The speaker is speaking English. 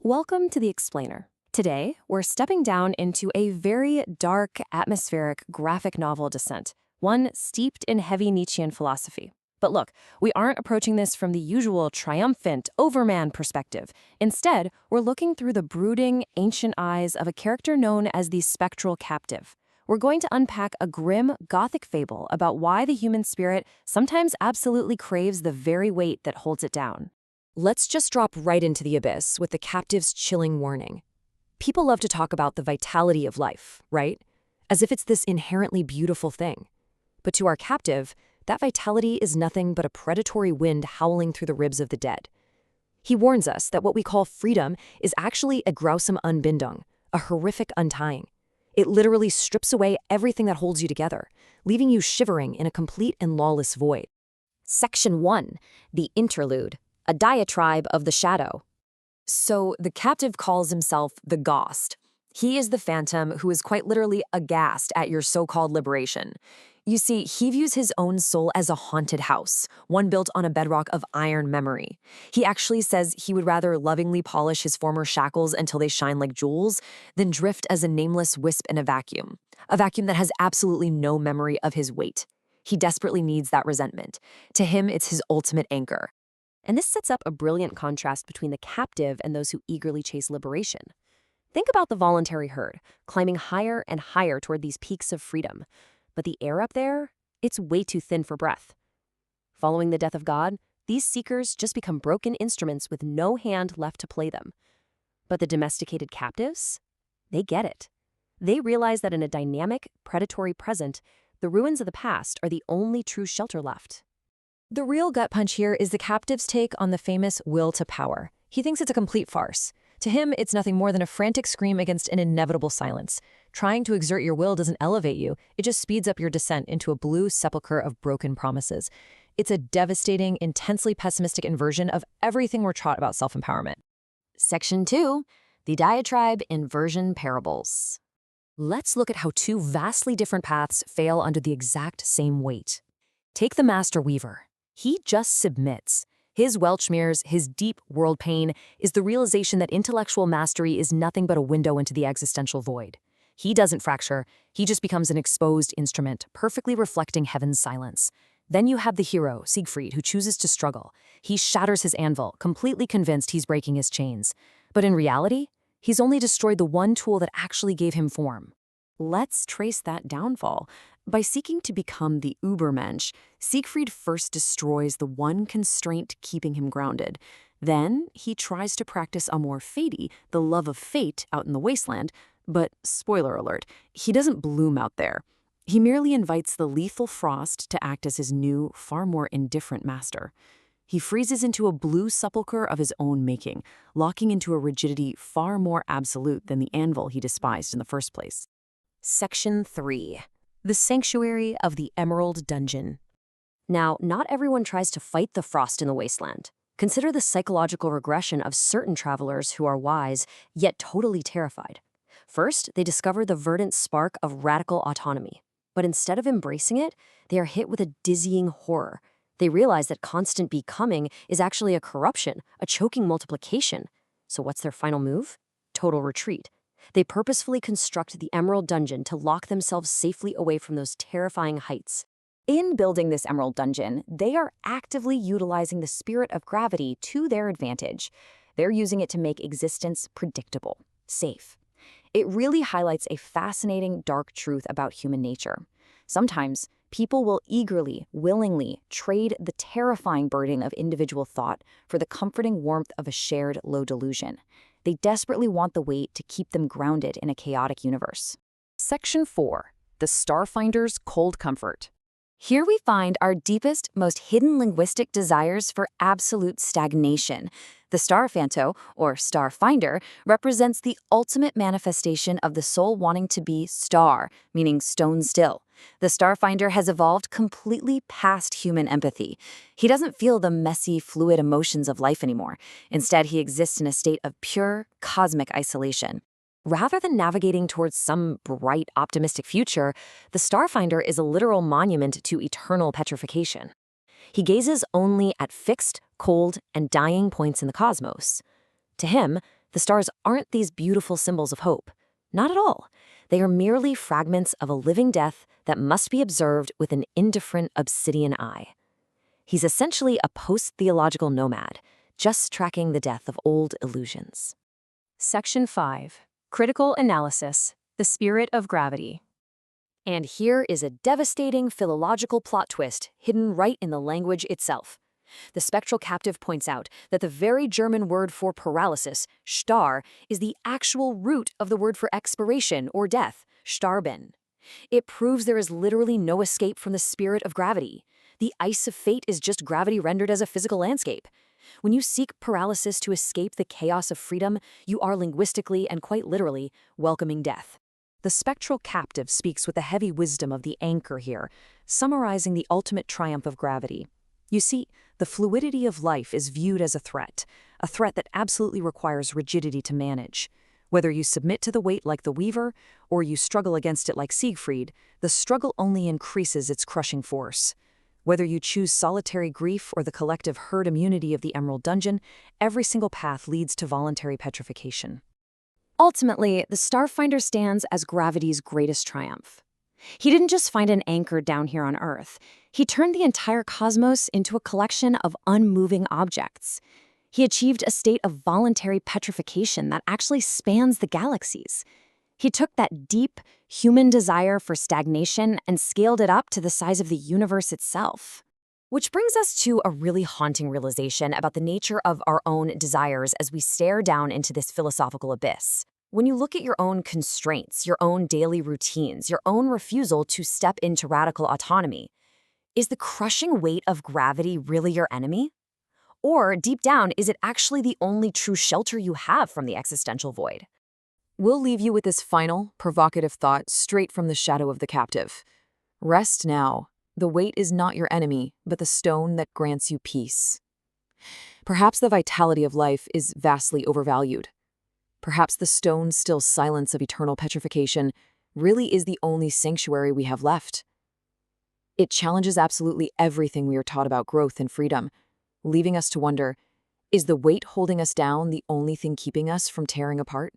Welcome to The Explainer. Today, we're stepping down into a very dark, atmospheric, graphic novel descent, one steeped in heavy Nietzschean philosophy. But look, we aren't approaching this from the usual triumphant, overman perspective. Instead, we're looking through the brooding, ancient eyes of a character known as the spectral captive. We're going to unpack a grim, gothic fable about why the human spirit sometimes absolutely craves the very weight that holds it down. Let's just drop right into the abyss with the captive's chilling warning. People love to talk about the vitality of life, right? As if it's this inherently beautiful thing. But to our captive, that vitality is nothing but a predatory wind howling through the ribs of the dead. He warns us that what we call freedom is actually a gruesome Unbindung, a horrific untying. It literally strips away everything that holds you together, leaving you shivering in a complete and lawless void. Section 1. The Interlude. A diatribe of the shadow. So the captive calls himself the Ghost. He is the phantom who is quite literally aghast at your so-called liberation. You see, he views his own soul as a haunted house, one built on a bedrock of iron memory. He actually says he would rather lovingly polish his former shackles until they shine like jewels than drift as a nameless wisp in a vacuum that has absolutely no memory of his weight. He desperately needs that resentment. To him, it's his ultimate anchor. And this sets up a brilliant contrast between the captive and those who eagerly chase liberation. Think about the voluntary herd, climbing higher and higher toward these peaks of freedom. But the air up there, it's way too thin for breath. Following the death of God, these seekers just become broken instruments with no hand left to play them. But the domesticated captives? They get it. They realize that in a dynamic, predatory present, the ruins of the past are the only true shelter left. The real gut punch here is the captive's take on the famous will to power. He thinks it's a complete farce. To him, it's nothing more than a frantic scream against an inevitable silence. Trying to exert your will doesn't elevate you, it just speeds up your descent into a blue sepulcher of broken promises. It's a devastating, intensely pessimistic inversion of everything we're taught about self-empowerment. Section 2. The Diatribe Inversion Parables. Let's look at how two vastly different paths fail under the exact same weight. Take the master weaver. He just submits. His Weltschmerz, his deep world pain, is the realization that intellectual mastery is nothing but a window into the existential void. He doesn't fracture, he just becomes an exposed instrument, perfectly reflecting heaven's silence. Then you have the hero, Siegfried, who chooses to struggle. He shatters his anvil, completely convinced he's breaking his chains. But in reality, he's only destroyed the one tool that actually gave him form. Let's trace that downfall. By seeking to become the Übermensch, Siegfried first destroys the one constraint keeping him grounded. Then he tries to practice amor fati, the love of fate, out in the wasteland, but spoiler alert, he doesn't bloom out there. He merely invites the lethal frost to act as his new, far more indifferent master. He freezes into a blue sepulcher of his own making, locking into a rigidity far more absolute than the anvil he despised in the first place. Section 3. The Sanctuary of the Emerald Dungeon. Now, not everyone tries to fight the frost in the wasteland. Consider the psychological regression of certain travelers who are wise, yet totally terrified. First, they discover the verdant spark of radical autonomy. But instead of embracing it, they are hit with a dizzying horror. They realize that constant becoming is actually a corruption, a choking multiplication. So what's their final move? Total retreat. They purposefully construct the Emerald Dungeon to lock themselves safely away from those terrifying heights. In building this Emerald Dungeon, they are actively utilizing the spirit of gravity to their advantage. They're using it to make existence predictable, safe. It really highlights a fascinating, dark truth about human nature. Sometimes, people will eagerly, willingly trade the terrifying burden of individual thought for the comforting warmth of a shared low delusion. They desperately want the weight to keep them grounded in a chaotic universe. Section 4. The Starfinder's Cold Comfort. Here we find our deepest, most hidden linguistic desires for absolute stagnation. The Starfanto, or Starfinder, represents the ultimate manifestation of the soul wanting to be star, meaning stone still. The Starfinder has evolved completely past human empathy. He doesn't feel the messy, fluid emotions of life anymore. Instead, he exists in a state of pure, cosmic isolation. Rather than navigating towards some bright, optimistic future, the Starfinder is a literal monument to eternal petrification. He gazes only at fixed, cold, and dying points in the cosmos. To him, The stars aren't these beautiful symbols of hope. Not at all. They are merely fragments of a living death that must be observed with an indifferent obsidian eye. He's essentially a post-theological nomad, just tracking the death of old illusions. Section 5. Critical Analysis, the Spirit of Gravity. And here is a devastating philological plot twist hidden right in the language itself. The spectral captive points out that the very German word for paralysis, Star, is the actual root of the word for expiration or death, Starben. It proves there is literally no escape from the spirit of gravity. The ice of fate is just gravity rendered as a physical landscape. When you seek paralysis to escape the chaos of freedom, you are linguistically and quite literally welcoming death. The spectral captive speaks with the heavy wisdom of the anchor here, summarizing the ultimate triumph of gravity. You see, the fluidity of life is viewed as a threat that absolutely requires rigidity to manage. Whether you submit to the weight like the Weaver, or you struggle against it like Siegfried, the struggle only increases its crushing force. Whether you choose solitary grief or the collective herd immunity of the Emerald Dungeon, every single path leads to voluntary petrification. Ultimately, the Starfinder stands as gravity's greatest triumph. He didn't just find an anchor down here on Earth. He turned the entire cosmos into a collection of unmoving objects. He achieved a state of voluntary petrification that actually spans the galaxies. He took that deep, human desire for stagnation and scaled it up to the size of the universe itself. Which brings us to a really haunting realization about the nature of our own desires as we stare down into this philosophical abyss. When you look at your own constraints, your own daily routines, your own refusal to step into radical autonomy, is the crushing weight of gravity really your enemy? Or, deep down, is it actually the only true shelter you have from the existential void? We'll leave you with this final, provocative thought straight from the shadow of the captive. Rest now. The weight is not your enemy, but the stone that grants you peace. Perhaps the vitality of life is vastly overvalued. Perhaps the stone-still silence of eternal petrification really is the only sanctuary we have left. It challenges absolutely everything we are taught about growth and freedom, leaving us to wonder, is the weight holding us down the only thing keeping us from tearing apart?